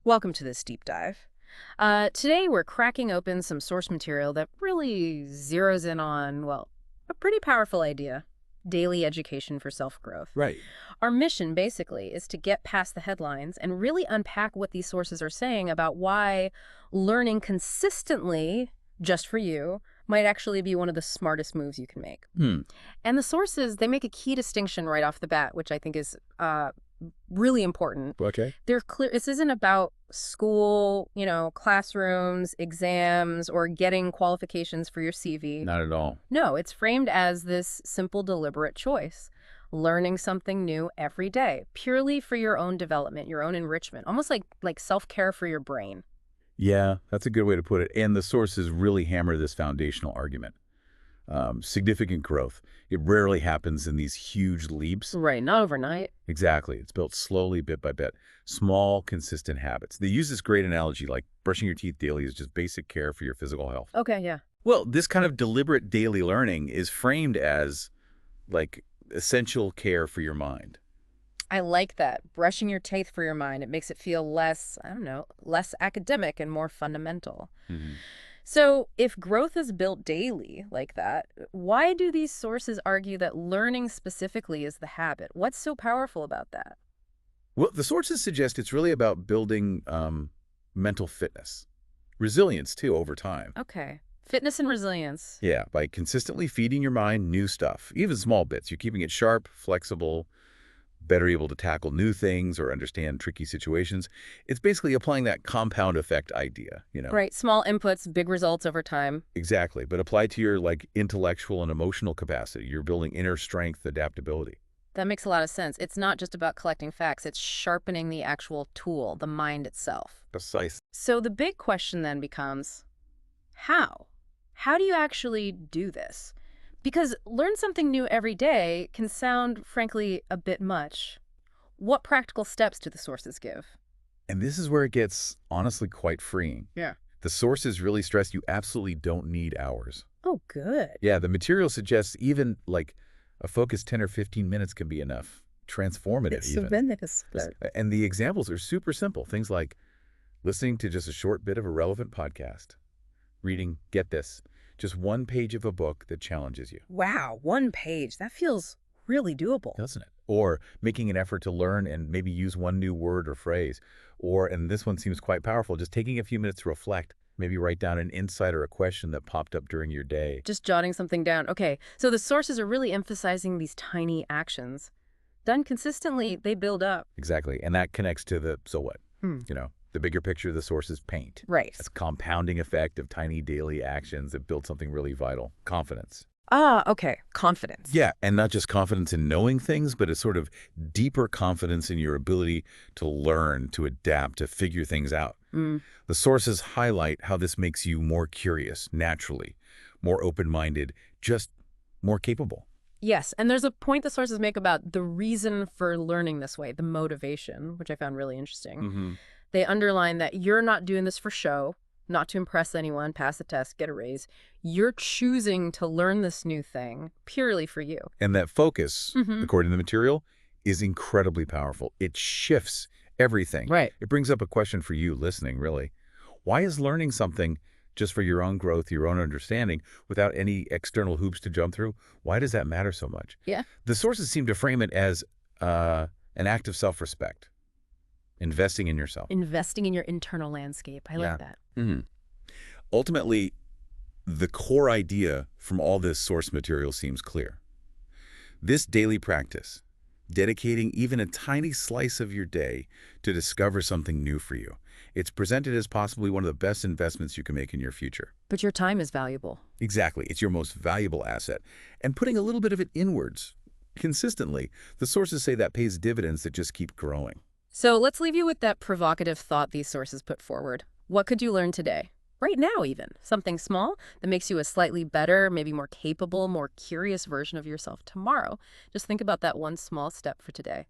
Welcome to this deep dive. Today we're cracking open some source material that really zeroes in on, well, a pretty powerful idea: daily education for self-growth. Right. Our mission, basically, is to get past the headlines and really unpack what these sources are saying about why learning consistently, just for you, might actually be one of the smartest moves you can make. Hmm. And the sources, they make a key distinction right off the bat, which I think is really important. Okay. They're clear. This isn't about school, classrooms, exams, or getting qualifications for your CV. Not at all. No, it's framed as this simple, deliberate choice. Learning something new every day, purely for your own development, your own enrichment, almost like self-care for your brain. Yeah, that's a good way to put it. And the sources really hammer this foundational argument. Significant growth. It rarely happens in these huge leaps. Right, not overnight. Exactly. It's built slowly, bit by bit. Small, consistent habits. They use this great analogy like brushing your teeth daily is just basic care for your physical health. Okay, yeah. Well, this kind of deliberate daily learning is framed as like essential care for your mind. I like that. Brushing your teeth for your mind. It makes it feel less, I don't know, less academic and more fundamental. Mhm. So if growth is built daily like that, why do these sources argue that learning specifically is the habit? What's so powerful about that? Well, the sources suggest it's really about building mental fitness, resilience too over time. Okay. Fitness and resilience. Yeah, by consistently feeding your mind new stuff, even small bits. You're keeping it sharp, flexible, better able to tackle new things or understand tricky situations. It's basically applying that compound effect idea. Right. Small inputs, big results over time. Exactly, but applied to your like intellectual and emotional capacity. You're building inner strength, adaptability. That makes a lot of sense. It's not just about collecting facts. It's sharpening the actual tool, the mind itself. Precise. So the big question then becomes, how? How do you actually do this? Because learn something new every day can sound, frankly, a bit much. What practical steps do the sources give? And this is where it gets honestly quite freeing. Yeah. The sources really stress you absolutely don't need hours. Oh, good. Yeah, the material suggests even like a focused 10 or 15 minutes can be enough. Transformative even. And the examples are super simple. Things like listening to just a short bit of a relevant podcast, reading, get this, just one page of a book that challenges you, Wow, one page. That feels really doable. doesn't it? Or making an effort to learn and maybe use one new word or phrase. Or, and this one seems quite powerful, just taking a few minutes to reflect, maybe write down an insight or a question that popped up during your day. Just jotting something down. Okay, so the sources are really emphasizing these tiny actions. Done consistently, they build up. Exactly. And that connects to the so what? Hmm. The bigger picture the sources paint. Right. That's compounding effect of tiny daily actions that build something really vital. Confidence. Ah, okay. Confidence. Yeah, and not just confidence in knowing things, but a sort of deeper confidence in your ability to learn, to adapt, to figure things out. Mm. The sources highlight how this makes you more curious, naturally, more open-minded, just more capable. Yes, and there's a point the sources make about the reason for learning this way, the motivation, which I found really interesting. Mm-hmm. They underline that you're not doing this for show, not to impress anyone, pass the test, get a raise. You're choosing to learn this new thing purely for you. And that focus, Mhm. according to the material, is incredibly powerful. It shifts everything. Right. It brings up a question for you listening, really. Why is learning something just for your own growth, your own understanding, without any external hoops to jump through? Why does that matter so much? Yeah. The sources seem to frame it as an act of self-respect, investing in yourself. Investing in your internal landscape. I Yeah. like that. Mhm. Ultimately, the core idea from all this source material seems clear. This daily practice, dedicating even a tiny slice of your day to discover something new for you, it's presented as possibly one of the best investments you can make in your future. But your time is valuable. Exactly. It's your most valuable asset. And putting a little bit of it inwards, consistently, the sources say that pays dividends that just keep growing. So let's leave you with that provocative thought these sources put forward. What could you learn today? Right now, even. Something small that makes you a slightly better, maybe more capable, more curious version of yourself tomorrow. Just think about that one small step for today.